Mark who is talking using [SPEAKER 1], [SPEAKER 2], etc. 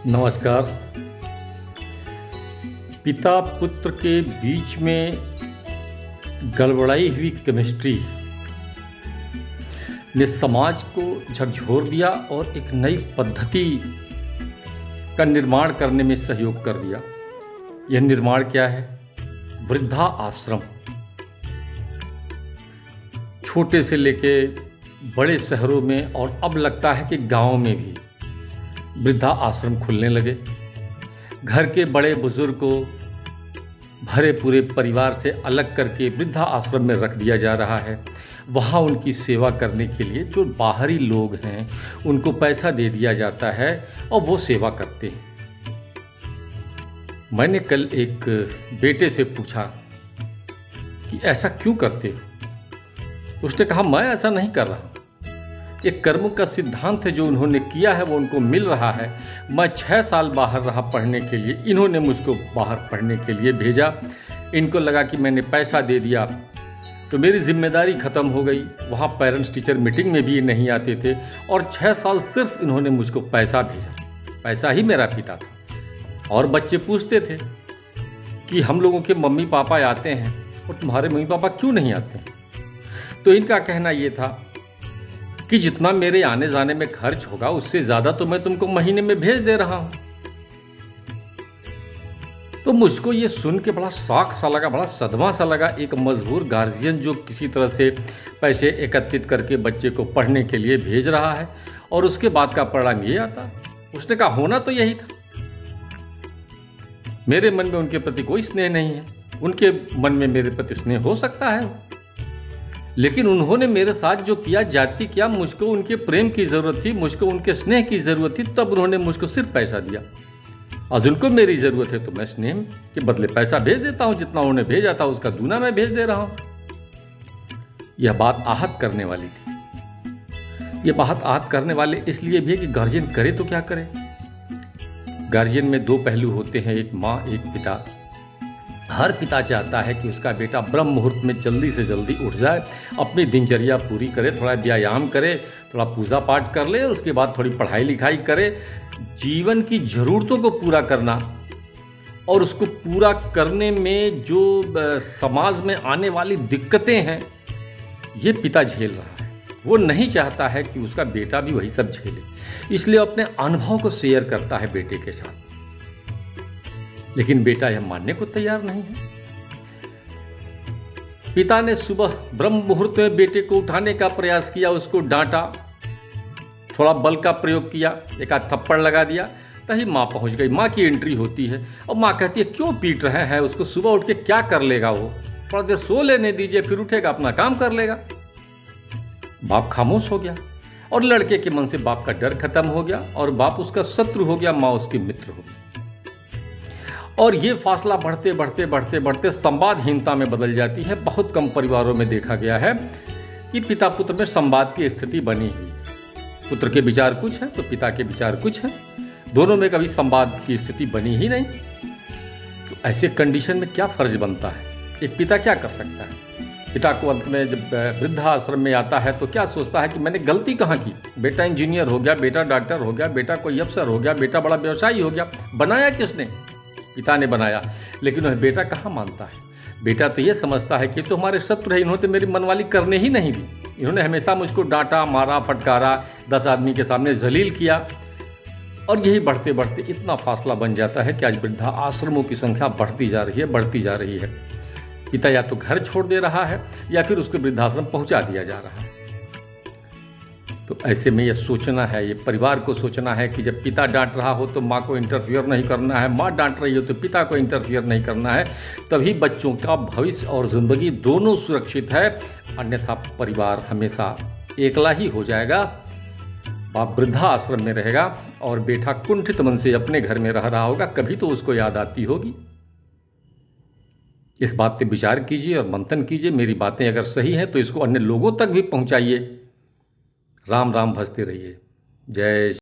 [SPEAKER 1] नमस्कार। पिता पुत्र के बीच में गड़बड़ाई हुई केमिस्ट्री ने समाज को झकझोर दिया और एक नई पद्धति का निर्माण करने में सहयोग कर दिया। यह निर्माण क्या है? वृद्धा आश्रम। छोटे से लेके बड़े शहरों में और अब लगता है कि गांवों में भी वृद्धा आश्रम खुलने लगे। घर के बड़े बुजुर्ग को भरे पूरे परिवार से अलग करके वृद्धा आश्रम में रख दिया जा रहा है। वहाँ उनकी सेवा करने के लिए जो बाहरी लोग हैं उनको पैसा दे दिया जाता है और वो सेवा करते हैं। मैंने कल एक बेटे से पूछा कि ऐसा क्यों करते हो? उसने कहा मैं ऐसा नहीं कर रहा। एक कर्म का सिद्धांत है जो उन्होंने किया है वो उनको मिल रहा है। मैं 6 साल बाहर रहा पढ़ने के लिए, इन्होंने मुझको बाहर पढ़ने के लिए भेजा। इनको लगा कि मैंने पैसा दे दिया तो मेरी जिम्मेदारी ख़त्म हो गई। वहाँ पेरेंट्स टीचर मीटिंग में भी नहीं आते थे और 6 साल सिर्फ इन्होंने मुझको पैसा भेजा। पैसा ही मेरा पिता था। और बच्चे पूछते थे कि हम लोगों के मम्मी पापा आते हैं और तुम्हारे मम्मी पापा क्यों नहीं आते हैं? तो इनका कहना ये था कि जितना मेरे आने जाने में खर्च होगा उससे ज़्यादा तो मैं तुमको महीने में भेज दे रहा हूं। तो मुझको ये सुन के बड़ा शॉक सा लगा, बड़ा सदमा सा लगा। एक मजबूर गार्जियन जो किसी तरह से पैसे एकत्रित करके बच्चे को पढ़ने के लिए भेज रहा है और उसके बाद का परिणाम ये आता। उसने कहा होना तो यही था। मेरे मन में उनके प्रति कोई स्नेह नहीं है, उनके मन में मेरे प्रति स्नेह हो सकता है, लेकिन उन्होंने मेरे साथ जो किया, जाति किया, मुझको उनके प्रेम की ज़रूरत थी, मुझको उनके स्नेह की ज़रूरत थी, तब उन्होंने मुझको सिर्फ पैसा दिया। आज उनको मेरी ज़रूरत है तो मैं स्नेह के बदले पैसा भेज देता हूँ। जितना उन्होंने भेजा था उसका दूना मैं भेज दे रहा हूँ। यह बात आहत करने वाली थी। यह बात आहत करने वाले इसलिए भी है कि गार्जियन करे तो क्या करे। गार्जियन में 2 पहलू होते हैं, एक माँ एक पिता। हर पिता चाहता है कि उसका बेटा ब्रह्म मुहूर्त में जल्दी से जल्दी उठ जाए, अपनी दिनचर्या पूरी करे, थोड़ा व्यायाम करे, थोड़ा पूजा पाठ कर ले और उसके बाद थोड़ी पढ़ाई लिखाई करे। जीवन की ज़रूरतों को पूरा करना और उसको पूरा करने में जो समाज में आने वाली दिक्कतें हैं ये पिता झेल रहा है। वो नहीं चाहता है कि उसका बेटा भी वही सब झेले, इसलिए अपने अनुभव को शेयर करता है बेटे के साथ। लेकिन बेटा यह मानने को तैयार नहीं है। पिता ने सुबह ब्रह्म मुहूर्त में बेटे को उठाने का प्रयास किया, उसको डांटा, थोड़ा बल का प्रयोग किया, एक आध थप्पड़ लगा दिया, तभी माँ पहुंच गई। माँ की एंट्री होती है और माँ कहती है क्यों पीट रहे हैं उसको? सुबह उठ के क्या कर लेगा वो? थोड़ा देर सो लेने दीजिए, फिर उठेगा अपना काम कर लेगा। बाप खामोश हो गया और लड़के के मन से बाप का डर खत्म हो गया और बाप उसका शत्रु हो गया, माँ उसकी मित्र हो गई। और ये फासला बढ़ते बढ़ते बढ़ते बढ़ते संवादहीनता में बदल जाती है। बहुत कम परिवारों में देखा गया है कि पिता पुत्र में संवाद की स्थिति बनी हुई। पुत्र के विचार कुछ है तो पिता के विचार कुछ है, दोनों में कभी संवाद की स्थिति बनी ही नहीं। तो ऐसे कंडीशन में क्या फर्ज बनता है? एक पिता क्या कर सकता है? पिता को अंत में जब वृद्धाश्रम में आता है तो क्या सोचता है कि मैंने गलती कहाँ की? बेटा इंजीनियर हो गया, बेटा डॉक्टर हो गया, बेटा कोई अफसर हो गया, बेटा बड़ा व्यवसायी हो गया। बनाया किसने? पिता ने बनाया। लेकिन वह बेटा कहाँ मानता है? बेटा तो ये समझता है कि तो हमारे शत्रु है, इन्होंने तो मेरी मनवाली करने ही नहीं दी। इन्होंने हमेशा मुझको डांटा, मारा, फटकारा, 10 आदमी के सामने जलील किया। और यही बढ़ते बढ़ते इतना फासला बन जाता है कि आज वृद्धा आश्रमों की संख्या बढ़ती जा रही है, बढ़ती जा रही है। पिता या तो घर छोड़ दे रहा है या फिर उसको वृद्धाश्रम पहुंचा दिया जा रहा है। तो ऐसे में ये सोचना है, ये परिवार को सोचना है कि जब पिता डांट रहा हो तो माँ को इंटरफियर नहीं करना है, माँ डांट रही हो तो पिता को इंटरफियर नहीं करना है। तभी बच्चों का भविष्य और ज़िंदगी दोनों सुरक्षित है। अन्यथा परिवार हमेशा एकला ही हो जाएगा। बाप वृद्धा आश्रम में रहेगा और बेटा कुंठित मन से अपने घर में रह रहा होगा। कभी तो उसको याद आती होगी। इस बात पे विचार कीजिए और मंथन कीजिए। मेरी बातें अगर सही हैं तो इसको अन्य लोगों तक भी पहुंचाइए। राम राम भजते रहिए। जय